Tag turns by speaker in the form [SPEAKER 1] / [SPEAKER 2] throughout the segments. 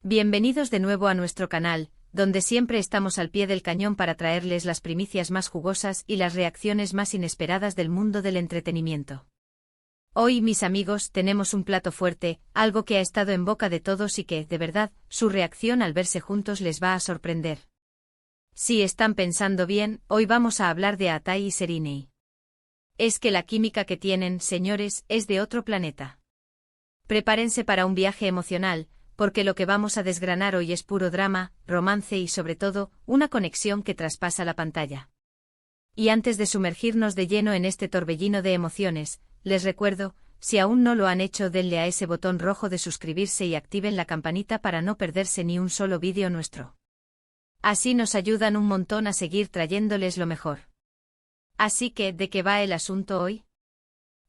[SPEAKER 1] Bienvenidos de nuevo a nuestro canal, donde siempre estamos al pie del cañón para traerles las primicias más jugosas y las reacciones más inesperadas del mundo del entretenimiento. Hoy, mis amigos, tenemos un plato fuerte, algo que ha estado en boca de todos y que, de verdad, su reacción al verse juntos les va a sorprender. Si están pensando bien, hoy vamos a hablar de Atai y Serínei. Es que la química que tienen, señores, es de otro planeta. Prepárense para un viaje emocional, porque lo que vamos a desgranar hoy es puro drama, romance y sobre todo, una conexión que traspasa la pantalla. Y antes de sumergirnos de lleno en este torbellino de emociones, les recuerdo, si aún no lo han hecho, denle a ese botón rojo de suscribirse y activen la campanita para no perderse ni un solo vídeo nuestro. Así nos ayudan un montón a seguir trayéndoles lo mejor. Así que, ¿de qué va el asunto hoy?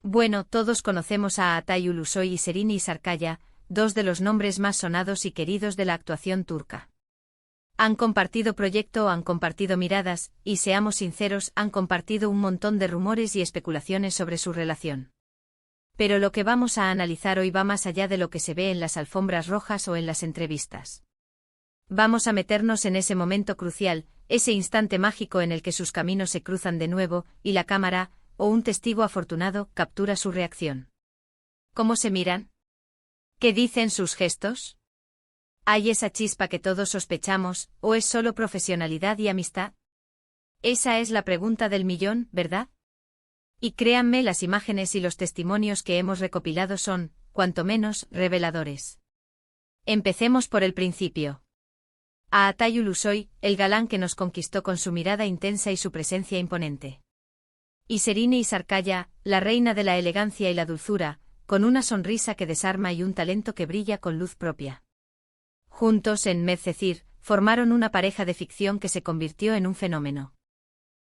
[SPEAKER 1] Bueno, todos conocemos a Atai Ulusoy y Serínei Sarıkaya, dos de los nombres más sonados y queridos de la actuación turca. Han compartido proyecto, han compartido miradas, y seamos sinceros, han compartido un montón de rumores y especulaciones sobre su relación. Pero lo que vamos a analizar hoy va más allá de lo que se ve en las alfombras rojas o en las entrevistas. Vamos a meternos en ese momento crucial, ese instante mágico en el que sus caminos se cruzan de nuevo, y la cámara, o un testigo afortunado, captura su reacción. ¿Cómo se miran? ¿Qué dicen sus gestos? ¿Hay esa chispa que todos sospechamos, o es solo profesionalidad y amistad? Esa es la pregunta del millón, ¿verdad? Y créanme, las imágenes y los testimonios que hemos recopilado son, cuanto menos, reveladores. Empecemos por el principio. A Atai Ulusoy, el galán que nos conquistó con su mirada intensa y su presencia imponente. Y Serínei Sarıkaya, la reina de la elegancia y la dulzura, con una sonrisa que desarma y un talento que brilla con luz propia. Juntos en Medcezir, formaron una pareja de ficción que se convirtió en un fenómeno.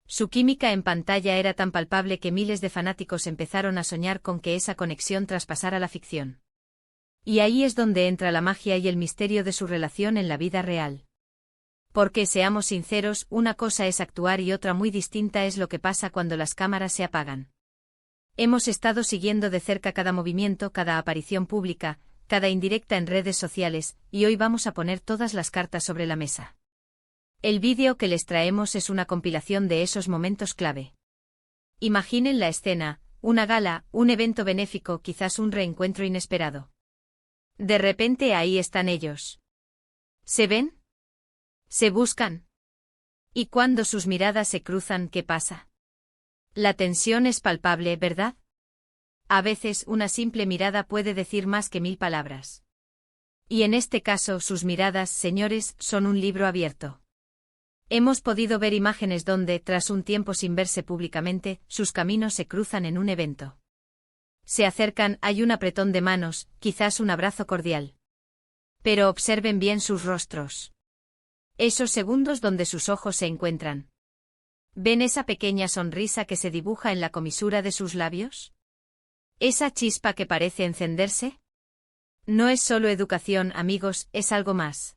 [SPEAKER 1] Su química en pantalla era tan palpable que miles de fanáticos empezaron a soñar con que esa conexión traspasara la ficción. Y ahí es donde entra la magia y el misterio de su relación en la vida real. Porque, seamos sinceros, una cosa es actuar y otra muy distinta es lo que pasa cuando las cámaras se apagan. Hemos estado siguiendo de cerca cada movimiento, cada aparición pública, cada indirecta en redes sociales, y hoy vamos a poner todas las cartas sobre la mesa. El vídeo que les traemos es una compilación de esos momentos clave. Imaginen la escena, una gala, un evento benéfico, quizás un reencuentro inesperado. De repente ahí están ellos. ¿Se ven? ¿Se buscan? Y cuando sus miradas se cruzan, ¿qué pasa? La tensión es palpable, ¿verdad? A veces una simple mirada puede decir más que 1000 palabras. Y en este caso, sus miradas, señores, son un libro abierto. Hemos podido ver imágenes donde, tras un tiempo sin verse públicamente, sus caminos se cruzan en un evento. Se acercan, hay un apretón de manos, quizás un abrazo cordial. Pero observen bien sus rostros. Esos segundos donde sus ojos se encuentran. ¿Ven esa pequeña sonrisa que se dibuja en la comisura de sus labios? ¿Esa chispa que parece encenderse? No es solo educación, amigos, es algo más.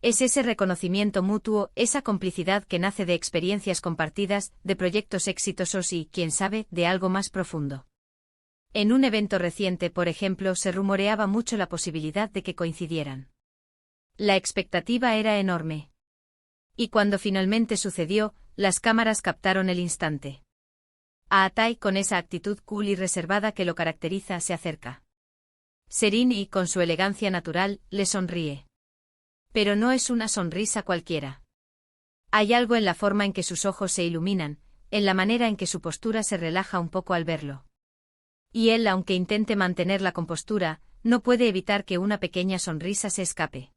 [SPEAKER 1] Es ese reconocimiento mutuo, esa complicidad que nace de experiencias compartidas, de proyectos exitosos y, quién sabe, de algo más profundo. En un evento reciente, por ejemplo, se rumoreaba mucho la posibilidad de que coincidieran. La expectativa era enorme. Y cuando finalmente sucedió, las cámaras captaron el instante. A Atai, con esa actitud cool y reservada que lo caracteriza, se acerca. Serínei, con su elegancia natural, le sonríe. Pero no es una sonrisa cualquiera. Hay algo en la forma en que sus ojos se iluminan, en la manera en que su postura se relaja un poco al verlo. Y él, aunque intente mantener la compostura, no puede evitar que una pequeña sonrisa se escape.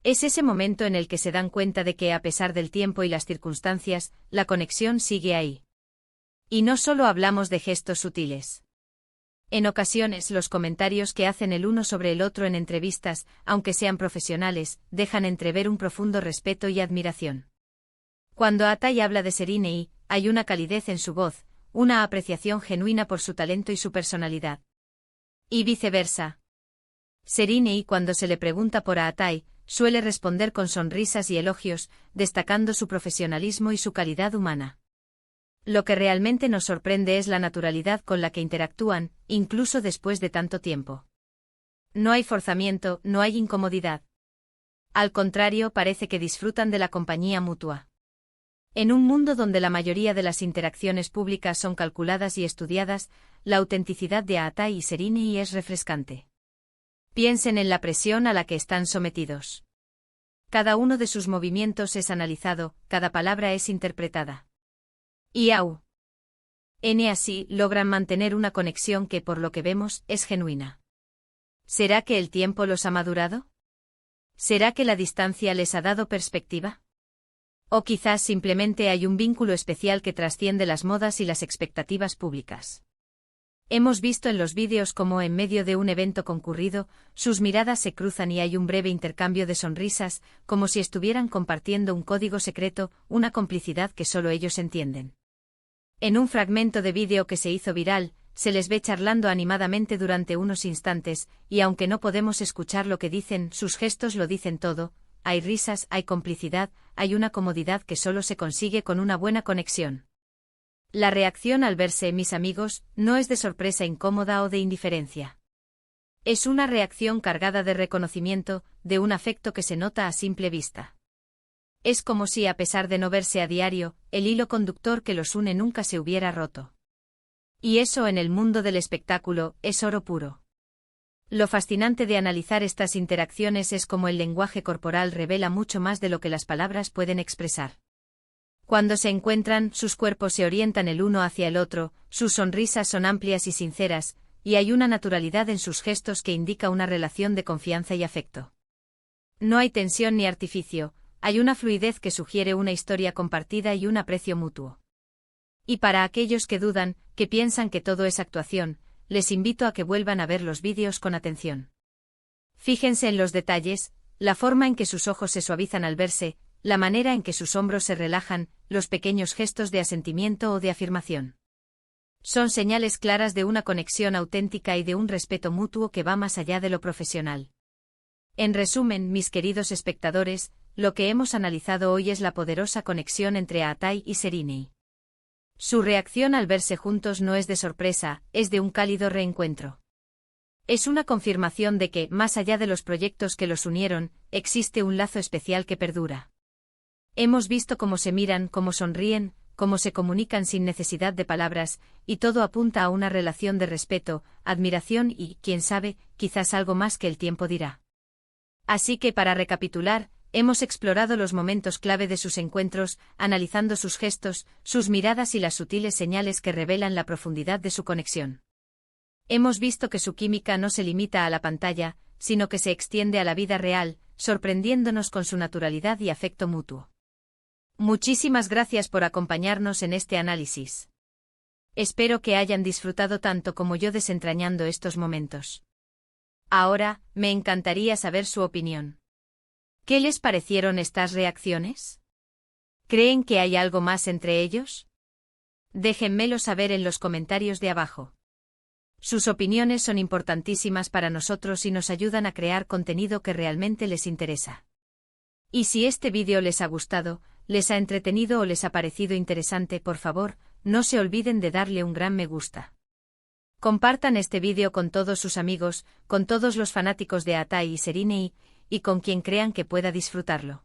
[SPEAKER 1] Es ese momento en el que se dan cuenta de que, a pesar del tiempo y las circunstancias, la conexión sigue ahí. Y no solo hablamos de gestos sutiles. En ocasiones, los comentarios que hacen el uno sobre el otro en entrevistas, aunque sean profesionales, dejan entrever un profundo respeto y admiración. Cuando Atai habla de Serínei, hay una calidez en su voz, una apreciación genuina por su talento y su personalidad. Y viceversa. Serínei, cuando se le pregunta por Atai, suele responder con sonrisas y elogios, destacando su profesionalismo y su calidad humana. Lo que realmente nos sorprende es la naturalidad con la que interactúan, incluso después de tanto tiempo. No hay forzamiento, no hay incomodidad. Al contrario, parece que disfrutan de la compañía mutua. En un mundo donde la mayoría de las interacciones públicas son calculadas y estudiadas, la autenticidad de Aatai y Serinei es refrescante. Piensen en la presión a la que están sometidos. Cada uno de sus movimientos es analizado, cada palabra es interpretada. Y así logran mantener una conexión que, por lo que vemos, es genuina. ¿Será que el tiempo los ha madurado? ¿Será que la distancia les ha dado perspectiva? O quizás simplemente hay un vínculo especial que trasciende las modas y las expectativas públicas. Hemos visto en los vídeos cómo en medio de un evento concurrido, sus miradas se cruzan y hay un breve intercambio de sonrisas, como si estuvieran compartiendo un código secreto, una complicidad que solo ellos entienden. En un fragmento de vídeo que se hizo viral, se les ve charlando animadamente durante unos instantes, y aunque no podemos escuchar lo que dicen, sus gestos lo dicen todo. Hay risas, hay complicidad, hay una comodidad que solo se consigue con una buena conexión. La reacción al verse, mis amigos, no es de sorpresa incómoda o de indiferencia. Es una reacción cargada de reconocimiento, de un afecto que se nota a simple vista. Es como si, a pesar de no verse a diario, el hilo conductor que los une nunca se hubiera roto. Y eso en el mundo del espectáculo es oro puro. Lo fascinante de analizar estas interacciones es cómo el lenguaje corporal revela mucho más de lo que las palabras pueden expresar. Cuando se encuentran, sus cuerpos se orientan el uno hacia el otro, sus sonrisas son amplias y sinceras, y hay una naturalidad en sus gestos que indica una relación de confianza y afecto. No hay tensión ni artificio, hay una fluidez que sugiere una historia compartida y un aprecio mutuo. Y para aquellos que dudan, que piensan que todo es actuación, les invito a que vuelvan a ver los vídeos con atención. Fíjense en los detalles, la forma en que sus ojos se suavizan al verse, la manera en que sus hombros se relajan, los pequeños gestos de asentimiento o de afirmación. Son señales claras de una conexión auténtica y de un respeto mutuo que va más allá de lo profesional. En resumen, mis queridos espectadores, lo que hemos analizado hoy es la poderosa conexión entre Aatai y Serinei. Su reacción al verse juntos no es de sorpresa, es de un cálido reencuentro. Es una confirmación de que, más allá de los proyectos que los unieron, existe un lazo especial que perdura. Hemos visto cómo se miran, cómo sonríen, cómo se comunican sin necesidad de palabras, y todo apunta a una relación de respeto, admiración y, quién sabe, quizás algo más que el tiempo dirá. Así que, para recapitular, hemos explorado los momentos clave de sus encuentros, analizando sus gestos, sus miradas y las sutiles señales que revelan la profundidad de su conexión. Hemos visto que su química no se limita a la pantalla, sino que se extiende a la vida real, sorprendiéndonos con su naturalidad y afecto mutuo. Muchísimas gracias por acompañarnos en este análisis. Espero que hayan disfrutado tanto como yo desentrañando estos momentos. Ahora, me encantaría saber su opinión. ¿Qué les parecieron estas reacciones? ¿Creen que hay algo más entre ellos? Déjenmelo saber en los comentarios de abajo. Sus opiniones son importantísimas para nosotros y nos ayudan a crear contenido que realmente les interesa. Y si este vídeo les ha gustado, les ha entretenido o les ha parecido interesante, por favor, no se olviden de darle un gran me gusta. Compartan este vídeo con todos sus amigos, con todos los fanáticos de Aatai y Serinei, y con quien crean que pueda disfrutarlo.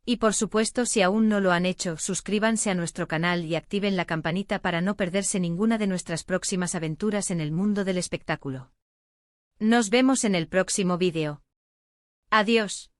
[SPEAKER 1] Y por supuesto, si aún no lo han hecho, suscríbanse a nuestro canal y activen la campanita para no perderse ninguna de nuestras próximas aventuras en el mundo del espectáculo. Nos vemos en el próximo vídeo. Adiós.